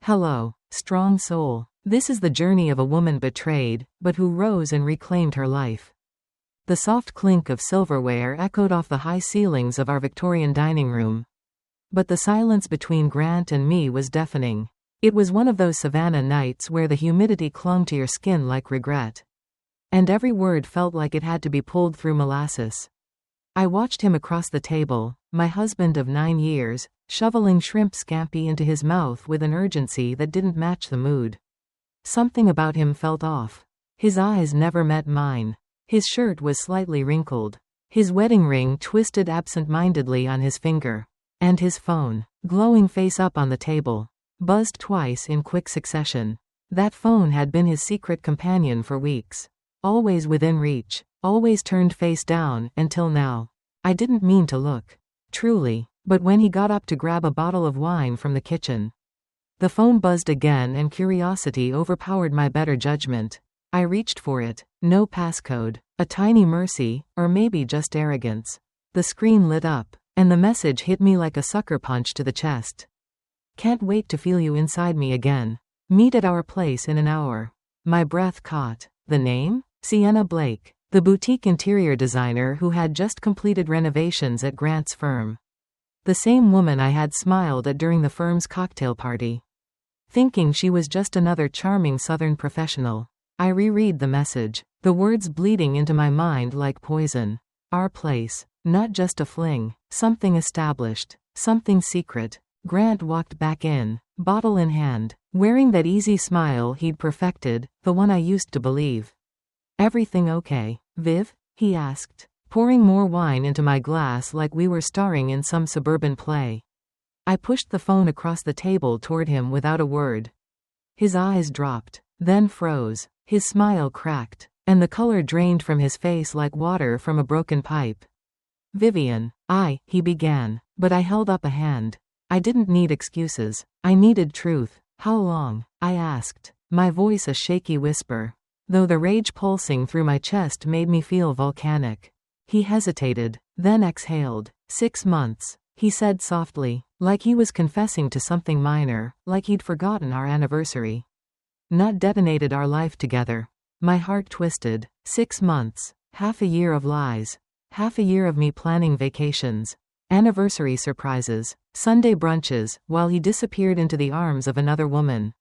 Hello, strong soul. This is the journey of a woman betrayed, but who rose and reclaimed her life. The soft clink of silverware echoed off the high ceilings of our Victorian dining room. But the silence between Grant and me was deafening. It was one of those Savannah nights where the humidity clung to your skin like regret. And every word felt like it had to be pulled through molasses. I watched him across the table, my husband of 9 years, shoveling shrimp scampi into his mouth with an urgency that didn't match the mood. Something about him felt off. His eyes never met mine. His shirt was slightly wrinkled. His wedding ring twisted absent-mindedly on his finger. And his phone, glowing face up on the table, buzzed twice in quick succession. That phone had been his secret companion for weeks. Always within reach, always turned face down, until now. I didn't mean to look. Truly. But when he got up to grab a bottle of wine from the kitchen, the phone buzzed again and curiosity overpowered my better judgment. I reached for it. No passcode. A tiny mercy, or maybe just arrogance. The screen lit up, and the message hit me like a sucker punch to the chest. Can't wait to feel you inside me again. Meet at our place in an hour. My breath caught. The name? Sienna Blake, the boutique interior designer who had just completed renovations at Grant's firm. The same woman I had smiled at during the firm's cocktail party. Thinking she was just another charming Southern professional. I reread the message, the words bleeding into my mind like poison. Our place. Not just a fling. Something established. Something secret. Grant walked back in, bottle in hand, wearing that easy smile he'd perfected, the one I used to believe. Everything okay, Viv? He asked, pouring more wine into my glass like we were starring in some suburban play. I pushed the phone across the table toward him without a word. His eyes dropped, then froze, his smile cracked, and the color drained from his face like water from a broken pipe. Vivian, he began, but I held up a hand. I didn't need excuses. I needed truth. How long? I asked, my voice a shaky whisper, though the rage pulsing through my chest made me feel volcanic. He hesitated, then exhaled. 6 months, he said softly, like he was confessing to something minor, like he'd forgotten our anniversary. Not detonated our life together. My heart twisted. 6 months, half a year of lies, half a year of me planning vacations, anniversary surprises, Sunday brunches, while he disappeared into the arms of another woman.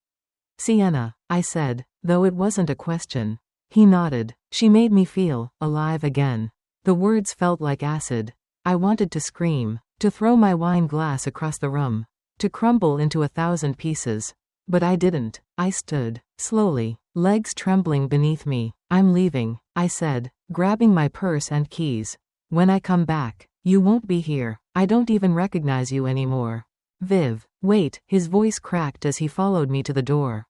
Sienna, I said, though it wasn't a question. He nodded. She made me feel alive again. The words felt like acid. I wanted to scream, to throw my wine glass across the room, to crumble into 1,000 pieces. But I didn't. I stood, slowly, legs trembling beneath me. I'm leaving, I said, grabbing my purse and keys. When I come back, you won't be here. I don't even recognize you anymore. Viv, wait, his voice cracked as he followed me to the door.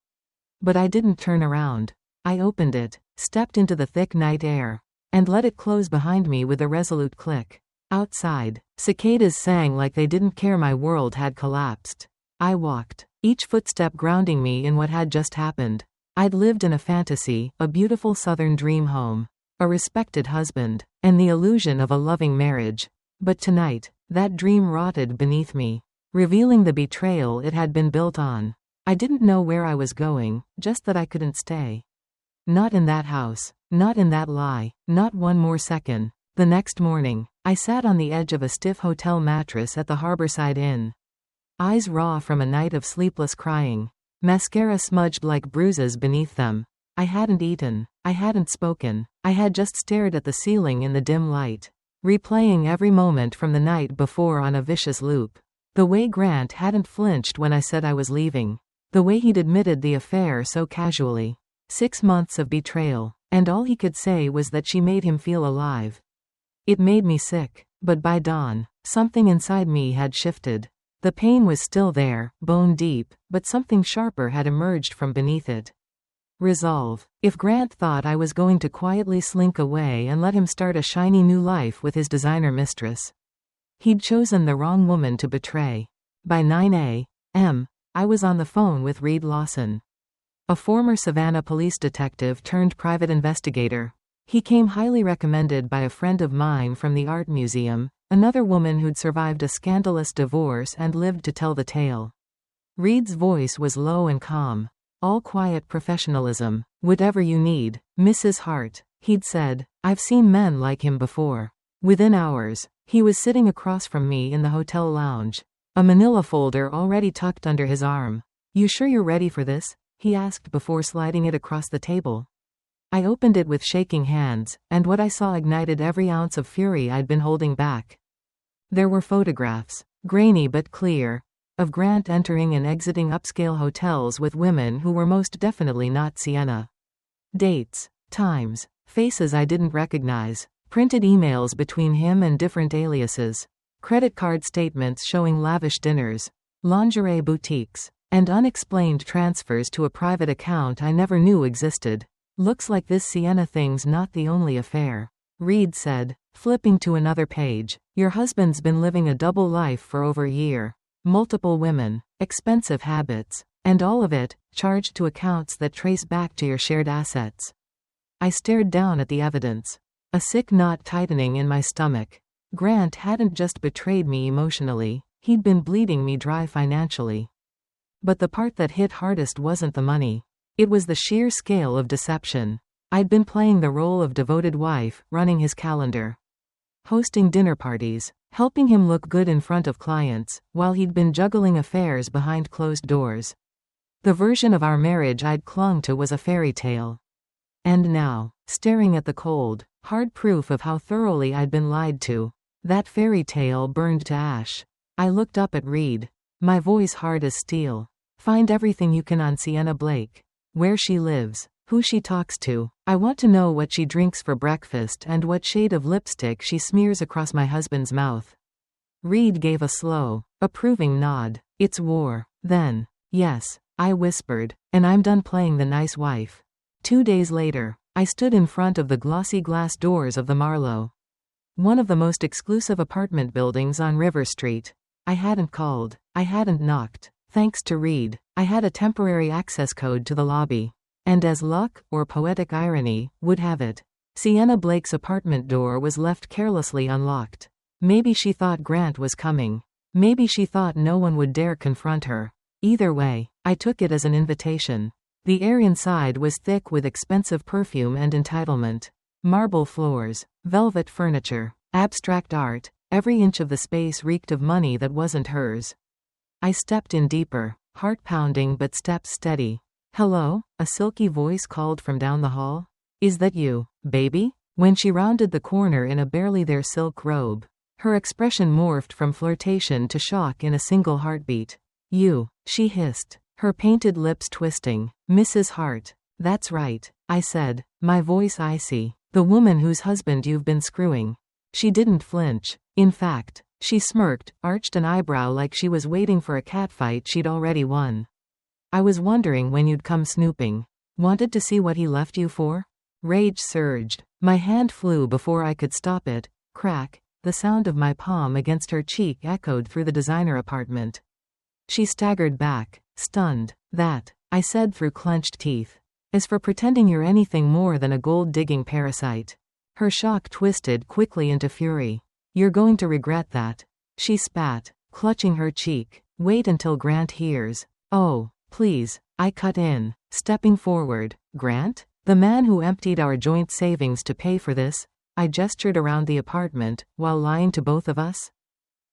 But I didn't turn around. I opened it, stepped into the thick night air, and let it close behind me with a resolute click. Outside, cicadas sang like they didn't care my world had collapsed. I walked, each footstep grounding me in what had just happened. I'd lived in a fantasy, a beautiful southern dream home, a respected husband, and the illusion of a loving marriage. But tonight, that dream rotted beneath me, revealing the betrayal it had been built on. I didn't know where I was going, just that I couldn't stay. Not in that house, not in that lie, not one more second. The next morning, I sat on the edge of a stiff hotel mattress at the Harborside Inn. Eyes raw from a night of sleepless crying, mascara smudged like bruises beneath them. I hadn't eaten, I hadn't spoken, I had just stared at the ceiling in the dim light, replaying every moment from the night before on a vicious loop. The way Grant hadn't flinched when I said I was leaving. The way he'd admitted the affair so casually. 6 months of betrayal, and all he could say was that she made him feel alive. It made me sick, but by dawn, something inside me had shifted. The pain was still there, bone deep, but something sharper had emerged from beneath it. Resolve. If Grant thought I was going to quietly slink away and let him start a shiny new life with his designer mistress, he'd chosen the wrong woman to betray. By 9 a.m., I was on the phone with Reed Lawson, a former Savannah police detective turned private investigator. He came highly recommended by a friend of mine from the art museum, another woman who'd survived a scandalous divorce and lived to tell the tale. Reed's voice was low and calm. All quiet professionalism. Whatever you need, Mrs. Hart, he'd said. I've seen men like him before. Within hours, he was sitting across from me in the hotel lounge, a manila folder already tucked under his arm. You sure you're ready for this? He asked before sliding it across the table. I opened it with shaking hands, and what I saw ignited every ounce of fury I'd been holding back. There were photographs, grainy but clear, of Grant entering and exiting upscale hotels with women who were most definitely not Sienna. Dates, times, faces I didn't recognize, printed emails between him and different aliases, credit card statements showing lavish dinners, lingerie boutiques, and unexplained transfers to a private account I never knew existed. Looks like this Sienna thing's not the only affair, Reed said, flipping to another page. Your husband's been living a double life for over a year. Multiple women, expensive habits, and all of it, charged to accounts that trace back to your shared assets. I stared down at the evidence, a sick knot tightening in my stomach. Grant hadn't just betrayed me emotionally, he'd been bleeding me dry financially. But the part that hit hardest wasn't the money. It was the sheer scale of deception. I'd been playing the role of devoted wife, running his calendar, hosting dinner parties, helping him look good in front of clients, while he'd been juggling affairs behind closed doors. The version of our marriage I'd clung to was a fairy tale. And now, staring at the cold, hard proof of how thoroughly I'd been lied to, that fairy tale burned to ash. I looked up at Reed, my voice hard as steel. Find everything you can on Sienna Blake. Where she lives, who she talks to. I want to know what she drinks for breakfast and what shade of lipstick she smears across my husband's mouth. Reed gave a slow, approving nod. It's war, then. Yes, I whispered, and I'm done playing the nice wife. 2 days later, I stood in front of the glossy glass doors of the Marlowe, one of the most exclusive apartment buildings on River Street. I hadn't called, I hadn't knocked. Thanks to Reed, I had a temporary access code to the lobby. And as luck, or poetic irony, would have it, Sienna Blake's apartment door was left carelessly unlocked. Maybe she thought Grant was coming. Maybe she thought no one would dare confront her. Either way, I took it as an invitation. The air inside was thick with expensive perfume and entitlement. Marble floors, velvet furniture, abstract art, every inch of the space reeked of money that wasn't hers. I stepped in deeper, heart pounding but steps steady. Hello? A silky voice called from down the hall. Is that you, baby? When she rounded the corner in a barely there silk robe, her expression morphed from flirtation to shock in a single heartbeat. You, she hissed, her painted lips twisting. Mrs. Hart. That's right, I said, my voice icy. The woman whose husband you've been screwing. She didn't flinch. In fact, she smirked, arched an eyebrow like she was waiting for a catfight she'd already won. I was wondering when you'd come snooping. Wanted to see what he left you for? Rage surged. My hand flew before I could stop it. Crack. The sound of my palm against her cheek echoed through the designer apartment. She staggered back, stunned. That, I said through clenched teeth, is for pretending you're anything more than a gold-digging parasite. Her shock twisted quickly into fury. You're going to regret that. She spat, clutching her cheek. Wait until Grant hears. Oh, please, I cut in, stepping forward. Grant? The man who emptied our joint savings to pay for this? I gestured around the apartment, while lying to both of us.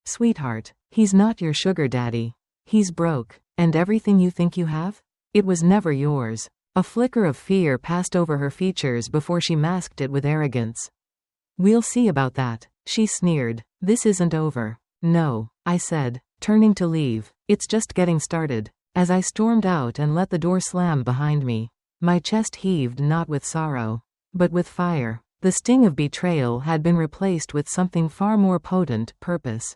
Sweetheart, he's not your sugar daddy. He's broke, and everything you think you have? It was never yours. A flicker of fear passed over her features before she masked it with arrogance. We'll see about that, she sneered. This isn't over. No, I said, turning to leave. It's just getting started. As I stormed out and let the door slam behind me, my chest heaved not with sorrow, but with fire. The sting of betrayal had been replaced with something far more potent, purpose.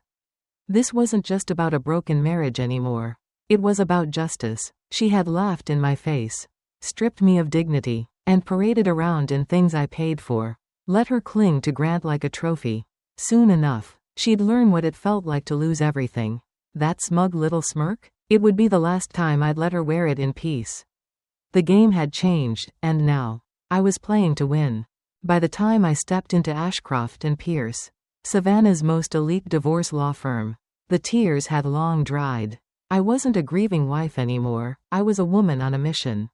This wasn't just about a broken marriage anymore. It was about justice. She had laughed in my face, stripped me of dignity, and paraded around in things I paid for. Let her cling to Grant like a trophy. Soon enough, she'd learn what it felt like to lose everything. That smug little smirk? It would be the last time I'd let her wear it in peace. The game had changed, and now, I was playing to win. By the time I stepped into Ashcroft and Pierce, Savannah's most elite divorce law firm, the tears had long dried. I wasn't a grieving wife anymore, I was a woman on a mission.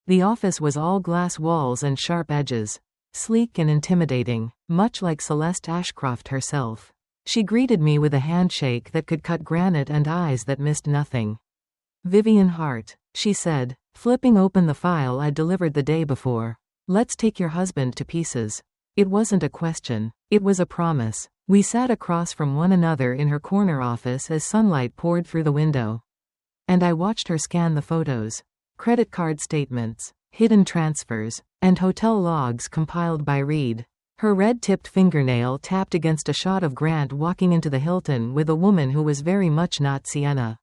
The office was all glass walls and sharp edges. Sleek and intimidating, much like Celeste Ashcroft herself. She greeted me with a handshake that could cut granite and eyes that missed nothing. "Vivian Hart," she said, flipping open the file I'd delivered the day before. "Let's take your husband to pieces." It wasn't a question. It was a promise. We sat across from one another in her corner office as sunlight poured through the window. And I watched her scan the photos. Credit card statements, hidden transfers, and hotel logs compiled by Reed. Her red-tipped fingernail tapped against a shot of Grant walking into the Hilton with a woman who was very much not Sienna.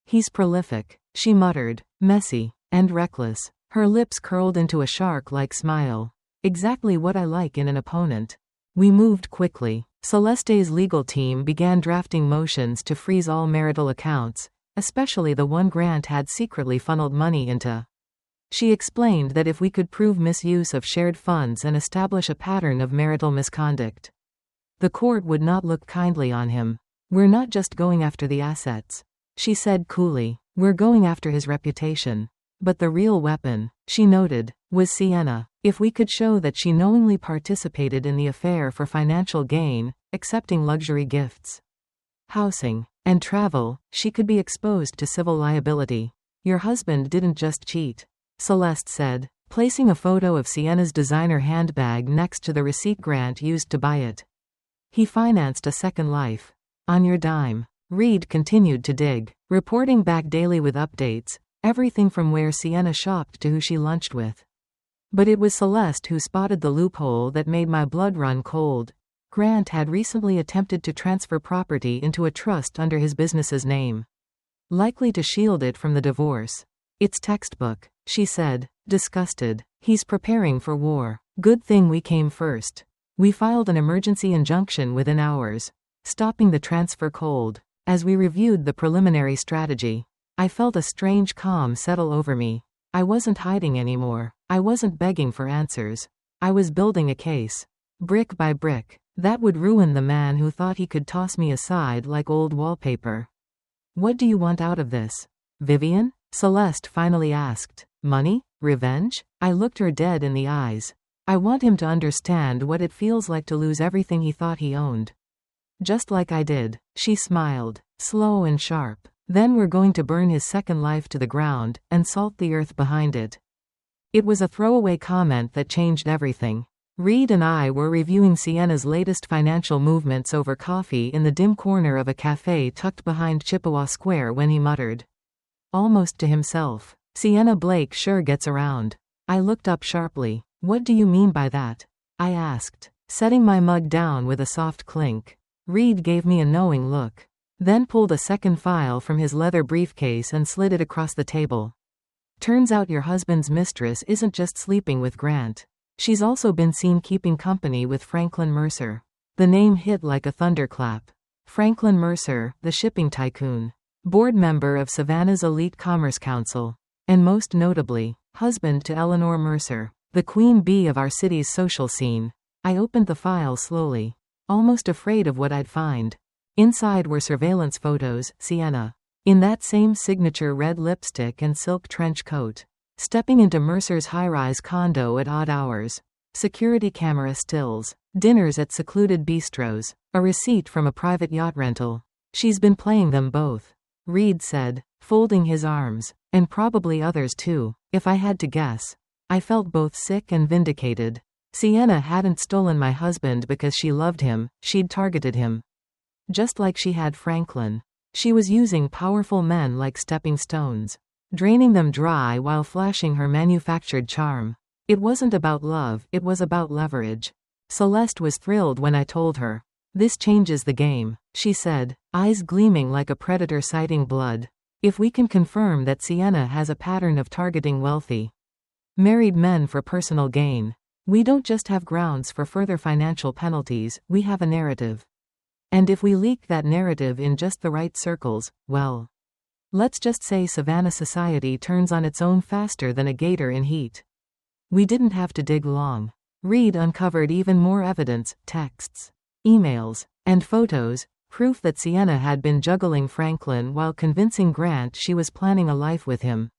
"He's prolific," she muttered, "messy, and reckless." Her lips curled into a shark-like smile. Exactly what I like in an opponent. We moved quickly. Celeste's legal team began drafting motions to freeze all marital accounts, especially the one Grant had secretly funneled money into. She explained that if we could prove misuse of shared funds and establish a pattern of marital misconduct, the court would not look kindly on him. "We're not just going after the assets," she said coolly. "We're going after his reputation." But the real weapon, she noted, was Sienna. If we could show that she knowingly participated in the affair for financial gain, accepting luxury gifts, housing, and travel, she could be exposed to civil liability. "Your husband didn't just cheat," Celeste said, placing a photo of Sienna's designer handbag next to the receipt Grant used to buy it. "He financed a second life. On your dime." Reed continued to dig, reporting back daily with updates, everything from where Sienna shopped to who she lunched with. But it was Celeste who spotted the loophole that made my blood run cold. Grant had recently attempted to transfer property into a trust under his business's name, likely to shield it from the divorce. "It's textbook," she said, disgusted. "He's preparing for war. Good thing we came first." We filed an emergency injunction within hours, stopping the transfer cold. As we reviewed the preliminary strategy, I felt a strange calm settle over me. I wasn't hiding anymore. I wasn't begging for answers. I was building a case. Brick by brick. That would ruin the man who thought he could toss me aside like old wallpaper. "What do you want out of this, Vivian?" Celeste finally asked. "Money? Revenge?" I looked her dead in the eyes. "I want him to understand what it feels like to lose everything he thought he owned. Just like I did." She smiled, slow and sharp. "Then we're going to burn his second life to the ground, and salt the earth behind it." It was a throwaway comment that changed everything. Reed and I were reviewing Sienna's latest financial movements over coffee in the dim corner of a cafe tucked behind Chippewa Square when he muttered, almost to himself, "Sienna Blake sure gets around." I looked up sharply. "What do you mean by that?" I asked, setting my mug down with a soft clink. Reed gave me a knowing look, then pulled a second file from his leather briefcase and slid it across the table. "Turns out your husband's mistress isn't just sleeping with Grant. She's also been seen keeping company with Franklin Mercer." The name hit like a thunderclap. Franklin Mercer, the shipping tycoon, board member of Savannah's elite Commerce Council, and most notably, husband to Eleanor Mercer, the queen bee of our city's social scene. I opened the file slowly, almost afraid of what I'd find. Inside were surveillance photos, Sienna, in that same signature red lipstick and silk trench coat, stepping into Mercer's high-rise condo at odd hours. Security camera stills, dinners at secluded bistros, a receipt from a private yacht rental. "She's been playing them both," Reed said, folding his arms. "And probably others too, if I had to guess." I felt both sick and vindicated. Sienna hadn't stolen my husband because she loved him, she'd targeted him. Just like she had Franklin. She was using powerful men like stepping stones, draining them dry while flashing her manufactured charm. It wasn't about love, it was about leverage. Celeste was thrilled when I told her. "This changes the game," she said, eyes gleaming like a predator sighting blood. "If we can confirm that Sienna has a pattern of targeting wealthy, married men for personal gain, we don't just have grounds for further financial penalties, we have a narrative. And if we leak that narrative in just the right circles, well, let's just say Savannah society turns on its own faster than a gator in heat." We didn't have to dig long. Reed uncovered even more evidence, texts, emails, and photos, Proof that Sienna had been juggling Franklin while convincing Grant she was planning a life with him.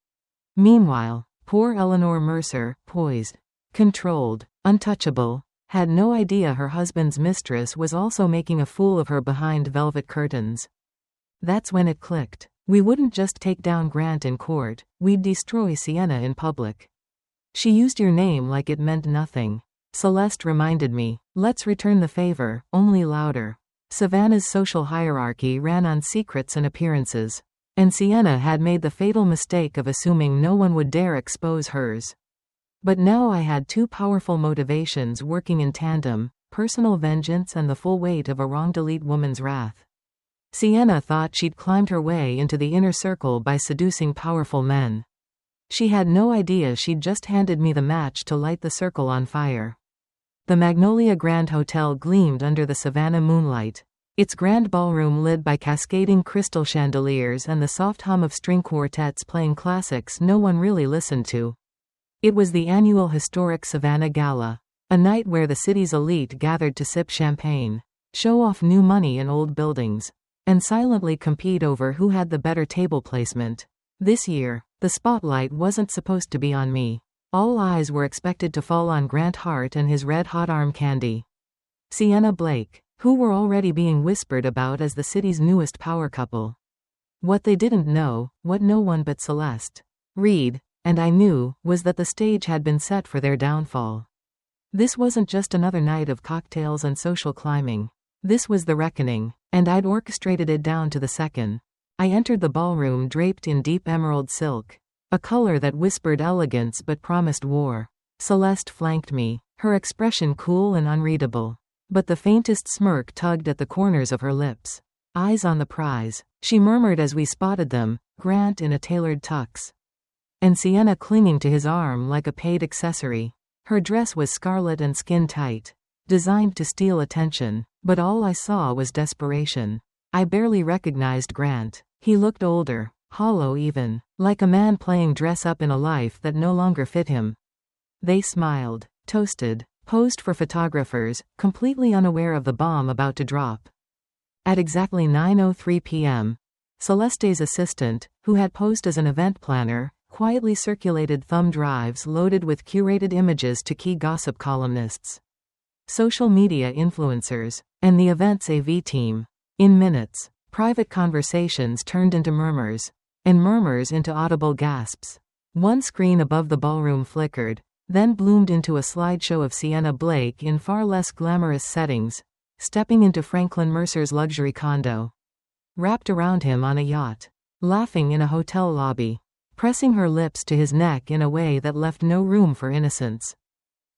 Meanwhile, poor Eleanor Mercer, poised, controlled, untouchable, had no idea her husband's mistress was also making a fool of her behind velvet curtains. That's when it clicked. We wouldn't just take down Grant in court, we'd destroy Sienna in public. She used your name like it meant nothing. Celeste reminded me. Let's return the favor, only louder. Savannah's social hierarchy ran on secrets and appearances. And Sienna had made the fatal mistake of assuming no one would dare expose hers. But now I had two powerful motivations working in tandem, personal vengeance and the full weight of a wronged woman's wrath. Sienna thought she'd climbed her way into the inner circle by seducing powerful men. She had no idea she'd just handed me the match to light the circle on fire. The Magnolia Grand Hotel gleamed under the Savannah moonlight, its grand ballroom lit by cascading crystal chandeliers and the soft hum of string quartets playing classics no one really listened to. It was the annual historic Savannah Gala, a night where the city's elite gathered to sip champagne, show off new money in old buildings, and silently compete over who had the better table placement. This year, the spotlight wasn't supposed to be on me. All eyes were expected to fall on Grant Hart and his red-hot arm candy. Sienna Blake, who were already being whispered about as the city's newest power couple. What they didn't know, what no one but Celeste, Reed, and I knew, was that the stage had been set for their downfall. This wasn't just another night of cocktails and social climbing. This was the reckoning, and I'd orchestrated it down to the second. I entered the ballroom draped in deep emerald silk, a color that whispered elegance but promised war. Celeste flanked me, her expression cool and unreadable, but the faintest smirk tugged at the corners of her lips. Eyes on the prize, she murmured as we spotted them, Grant in a tailored tux, and Sienna clinging to his arm like a paid accessory. Her dress was scarlet and skin-tight, designed to steal attention, but all I saw was desperation. I barely recognized Grant. He looked older, hollow even, like a man playing dress-up in a life that no longer fit him. They smiled, toasted, posed for photographers, completely unaware of the bomb about to drop. At exactly 9:03 p.m., Celeste's assistant, who had posed as an event planner, quietly circulated thumb drives loaded with curated images to key gossip columnists, social media influencers, and the event's AV team. In minutes, private conversations turned into murmurs, and murmurs into audible gasps. One screen above the ballroom flickered, then bloomed into a slideshow of Sienna Blake in far less glamorous settings, stepping into Franklin Mercer's luxury condo, wrapped around him on a yacht, laughing in a hotel lobby, pressing her lips to his neck in a way that left no room for innocence.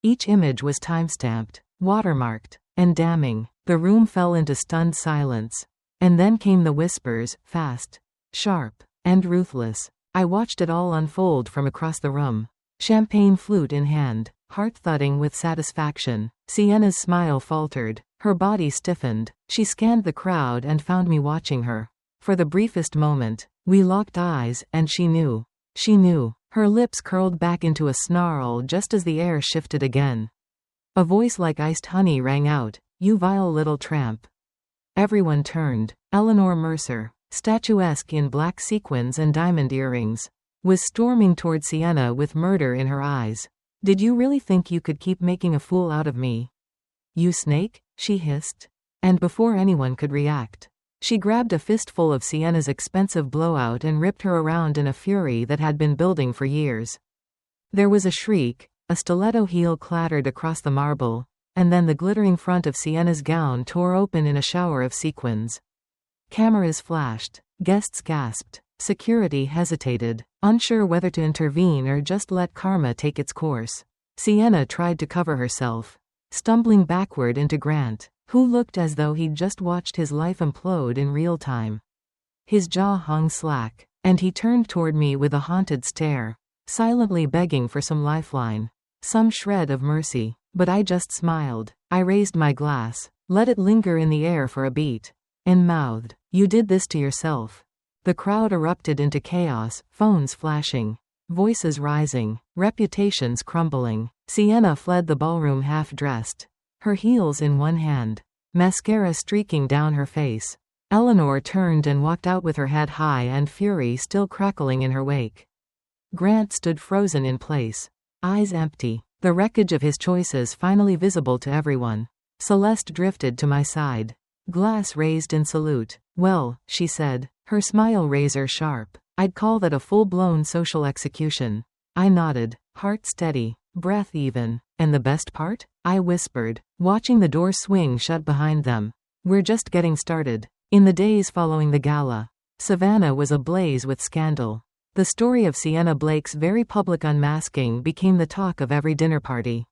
Each image was timestamped, watermarked, and damning. The room fell into stunned silence. And then came the whispers, fast, sharp, and ruthless. I watched it all unfold from across the room, champagne flute in hand, heart thudding with satisfaction. Sienna's smile faltered, her body stiffened. She scanned the crowd and found me watching her. For the briefest moment, we locked eyes, and she knew. She knew. Her lips curled back into a snarl just as the air shifted again. A voice like iced honey rang out, "You vile little tramp." Everyone turned. Eleanor Mercer, statuesque in black sequins and diamond earrings, was storming toward Sienna with murder in her eyes. "Did you really think you could keep making a fool out of me? You snake?" she hissed. And before anyone could react, she grabbed a fistful of Sienna's expensive blowout and ripped her around in a fury that had been building for years. There was a shriek, a stiletto heel clattered across the marble, and then the glittering front of Sienna's gown tore open in a shower of sequins. Cameras flashed, guests gasped, security hesitated, unsure whether to intervene or just let karma take its course. Sienna tried to cover herself, stumbling backward into Grant, who looked as though he'd just watched his life implode in real time. His jaw hung slack, and he turned toward me with a haunted stare, silently begging for some lifeline, some shred of mercy. But I just smiled. I raised my glass, let it linger in the air for a beat, and mouthed, "You did this to yourself." The crowd erupted into chaos, phones flashing, voices rising, reputations crumbling. Sienna fled the ballroom half-dressed, her heels in one hand, mascara streaking down her face. Eleanor turned and walked out with her head high and fury still crackling in her wake. Grant stood frozen in place, eyes empty, the wreckage of his choices finally visible to everyone. Celeste drifted to my side, glass raised in salute. "Well," she said, her smile razor sharp, "I'd call that a full-blown social execution." I nodded, heart steady, breath even. "And the best part?" I whispered, watching the door swing shut behind them. "We're just getting started." In the days following the gala, Savannah was ablaze with scandal. The story of Sienna Blake's very public unmasking became the talk of every dinner party,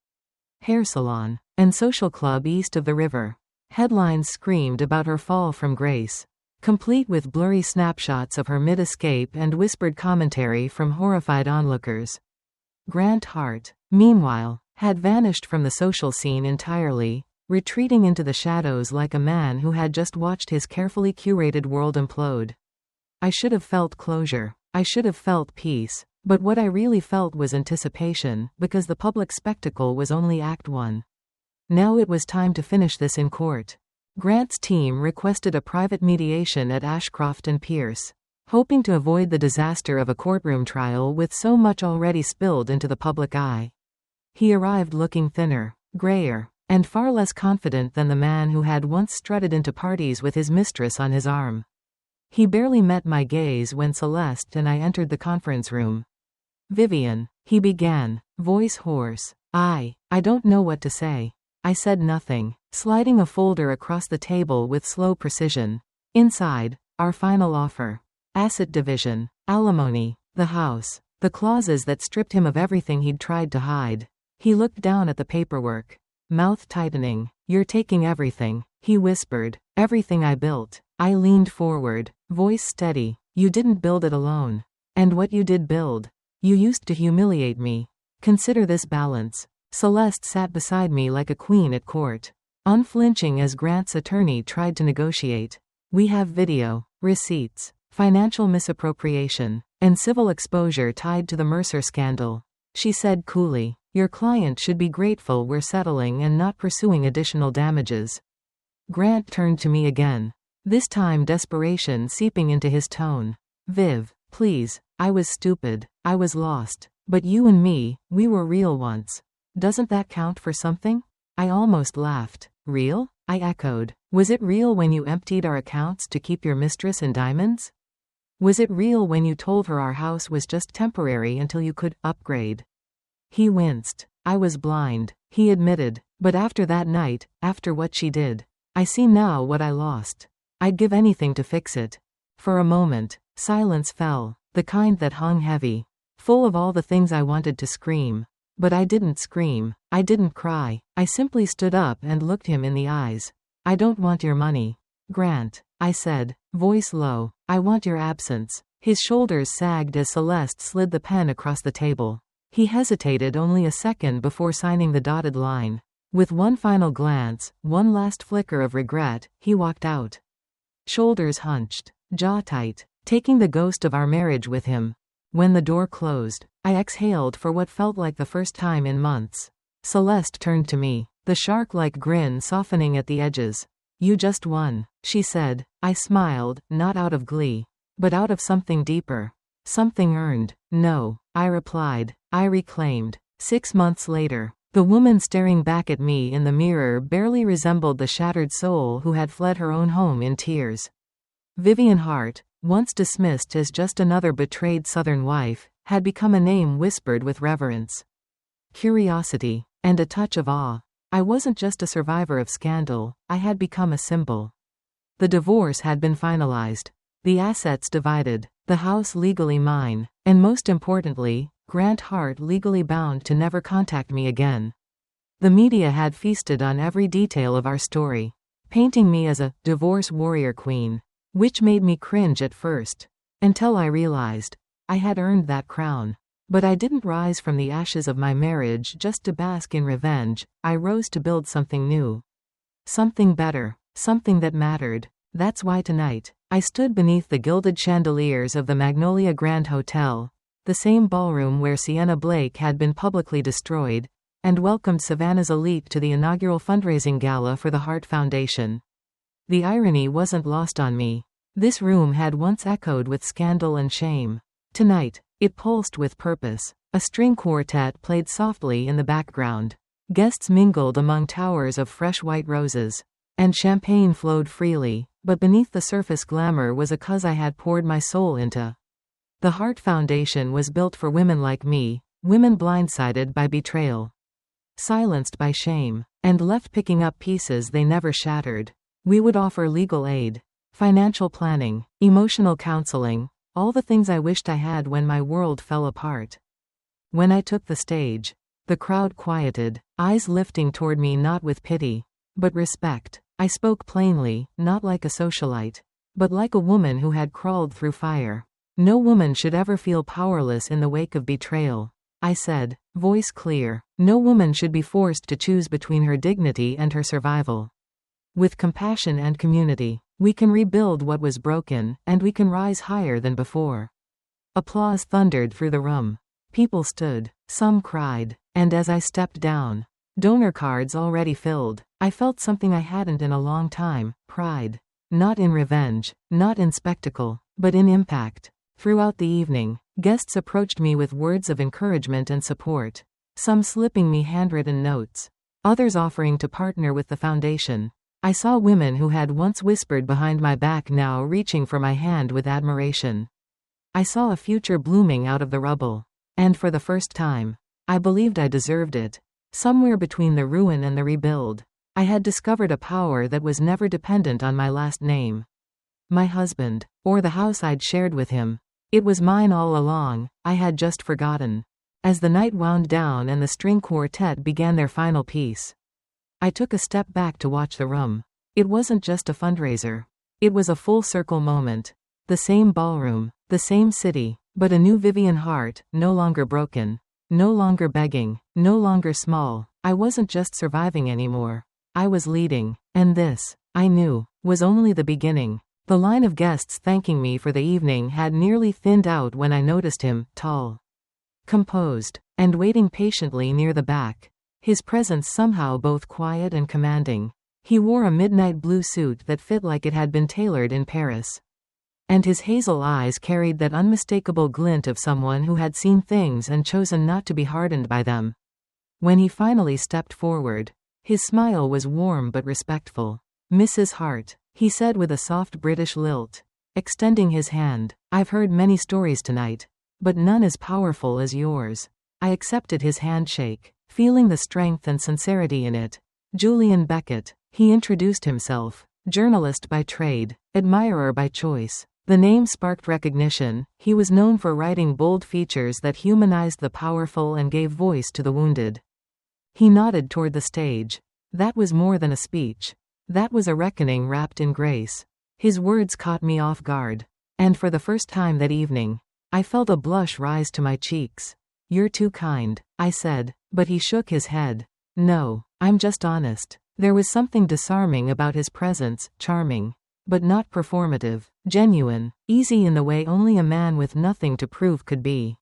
hair salon, and social club east of the river. Headlines screamed about her fall from grace, complete with blurry snapshots of her mid-escape and whispered commentary from horrified onlookers. Grant Hart, meanwhile, had vanished from the social scene entirely, retreating into the shadows like a man who had just watched his carefully curated world implode. I should have felt closure. I should have felt peace. But what I really felt was anticipation, because the public spectacle was only Act 1. Now it was time to finish this in court. Grant's team requested a private mediation at Ashcroft and Pierce, hoping to avoid the disaster of a courtroom trial with so much already spilled into the public eye. He arrived looking thinner, grayer, and far less confident than the man who had once strutted into parties with his mistress on his arm. He barely met my gaze when Celeste and I entered the conference room. "Vivian," he began, voice hoarse. I don't know what to say." I said nothing, sliding a folder across the table with slow precision. Inside, our final offer. Asset division, alimony, the house, the clauses that stripped him of everything he'd tried to hide. He looked down at the paperwork, mouth tightening. "You're taking everything," he whispered. "Everything I built." I leaned forward, voice steady. "You didn't build it alone. And what you did build, you used to humiliate me. Consider this balance." Celeste sat beside me like a queen at court, unflinching as Grant's attorney tried to negotiate. "We have video, receipts, financial misappropriation, and civil exposure tied to the Mercer scandal," she said coolly. "Your client should be grateful we're settling and not pursuing additional damages." Grant turned to me again, this time desperation seeping into his tone. "Viv, please, I was stupid. I was lost. But you and me, we were real once. Doesn't that count for something?" I almost laughed. "Real?" I echoed. "Was it real when you emptied our accounts to keep your mistress in diamonds? Was it real when you told her our house was just temporary until you could upgrade?" He winced. "I was blind," he admitted. "But after that night, after what she did, I see now what I lost. I'd give anything to fix it." For a moment, silence fell, the kind that hung heavy, full of all the things I wanted to scream. But I didn't scream. I didn't cry. I simply stood up and looked him in the eyes. "I don't want your money, Grant," I said, voice low. "I want your absence." His shoulders sagged as Celeste slid the pen across the table. He hesitated only a second before signing the dotted line. With one final glance, one last flicker of regret, he walked out. Shoulders hunched, jaw tight, taking the ghost of our marriage with him. When the door closed, I exhaled for what felt like the first time in months. Celeste turned to me, the shark-like grin softening at the edges. "You just won," she said. I smiled, not out of glee, but out of something deeper. "Something earned." "No," I replied. I reclaimed. 6 months later, the woman staring back at me in the mirror barely resembled the shattered soul who had fled her own home in tears. Vivian Hart, once dismissed as just another betrayed Southern wife, had become a name whispered with reverence, curiosity, and a touch of awe. I wasn't just a survivor of scandal, I had become a symbol. The divorce had been finalized, the assets divided, the house legally mine, and most importantly, Grant Hart legally bound to never contact me again. The media had feasted on every detail of our story, painting me as a divorce warrior queen, which made me cringe at first, until I realized I had earned that crown. But I didn't rise from the ashes of my marriage just to bask in revenge. I rose to build something new, something better, something that mattered. That's why tonight, I stood beneath the gilded chandeliers of the Magnolia Grand Hotel, the same ballroom where Sienna Blake had been publicly destroyed, and welcomed Savannah's elite to the inaugural fundraising gala for the Hart Foundation. The irony wasn't lost on me. This room had once echoed with scandal and shame. Tonight, it pulsed with purpose. A string quartet played softly in the background. Guests mingled among towers of fresh white roses. And champagne flowed freely, but beneath the surface glamour was a cause I had poured my soul into. The Hart Foundation was built for women like me, women blindsided by betrayal, silenced by shame, and left picking up pieces they never shattered. We would offer legal aid, financial planning, emotional counseling, all the things I wished I had when my world fell apart. When I took the stage, the crowd quieted, eyes lifting toward me not with pity, but respect. I spoke plainly, not like a socialite, but like a woman who had crawled through fire. No woman should ever feel powerless in the wake of betrayal, I said, voice clear. No woman should be forced to choose between her dignity and her survival. With compassion and community, we can rebuild what was broken, and we can rise higher than before. Applause thundered through the room. People stood, some cried, and as I stepped down, donor cards already filled, I felt something I hadn't in a long time, pride. Not in revenge, not in spectacle, but in impact. Throughout the evening, guests approached me with words of encouragement and support, some slipping me handwritten notes, others offering to partner with the foundation. I saw women who had once whispered behind my back now reaching for my hand with admiration. I saw a future blooming out of the rubble. And for the first time, I believed I deserved it. Somewhere between the ruin and the rebuild, I had discovered a power that was never dependent on my last name. My husband, or the house I'd shared with him. It was mine all along, I had just forgotten. As the night wound down and the string quartet began their final piece, I took a step back to watch the room. It wasn't just a fundraiser. It was a full-circle moment. The same ballroom, the same city, but a new Vivian Hart, no longer broken, no longer begging, no longer small. I wasn't just surviving anymore. I was leading, and this, I knew, was only the beginning. The line of guests thanking me for the evening had nearly thinned out when I noticed him, tall, composed, and waiting patiently near the back. His presence somehow both quiet and commanding. He wore a midnight blue suit that fit like it had been tailored in Paris. And his hazel eyes carried that unmistakable glint of someone who had seen things and chosen not to be hardened by them. When he finally stepped forward, his smile was warm but respectful. "Mrs. Hart," he said with a soft British lilt, extending his hand. "I've heard many stories tonight, but none as powerful as yours." I accepted his handshake, feeling the strength and sincerity in it. Julian Beckett, he introduced himself, journalist by trade, admirer by choice. The name sparked recognition. He was known for writing bold features that humanized the powerful and gave voice to the wounded. He nodded toward the stage. That was more than a speech. That was a reckoning wrapped in grace. His words caught me off guard. And for the first time that evening, I felt a blush rise to my cheeks. "You're too kind," I said, but he shook his head. "No, I'm just honest." There was something disarming about his presence, charming, but not performative, genuine, easy in the way only a man with nothing to prove could be.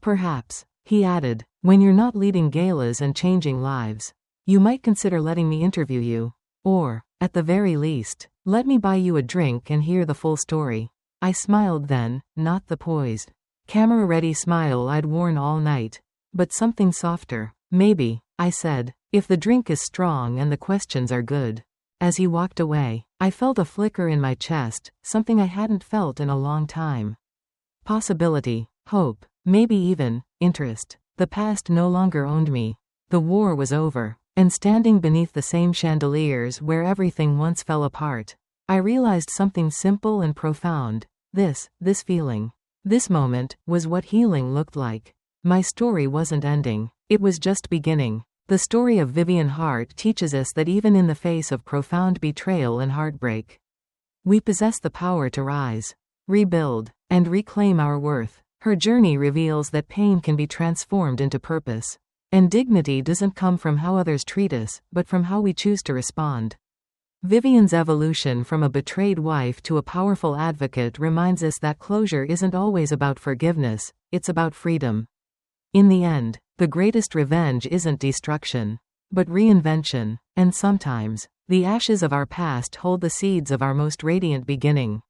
"Perhaps," he added, "when you're not leading galas and changing lives, you might consider letting me interview you. Or, at the very least, let me buy you a drink and hear the full story." I smiled then, not the poised, camera-ready smile I'd worn all night, but something softer. "Maybe," I said, "if the drink is strong and the questions are good." As he walked away, I felt a flicker in my chest, something I hadn't felt in a long time. Possibility, hope, maybe even interest. The past no longer owned me. The war was over, and standing beneath the same chandeliers where everything once fell apart, I realized something simple and profound. This feeling, this moment, was what healing looked like. My story wasn't ending. It was just beginning. The story of Vivian Hart teaches us that even in the face of profound betrayal and heartbreak, we possess the power to rise, rebuild, and reclaim our worth. Her journey reveals that pain can be transformed into purpose, and dignity doesn't come from how others treat us, but from how we choose to respond. Vivian's evolution from a betrayed wife to a powerful advocate reminds us that closure isn't always about forgiveness, it's about freedom. In the end, the greatest revenge isn't destruction, but reinvention, and sometimes, The ashes of our past hold the seeds of our most radiant beginning.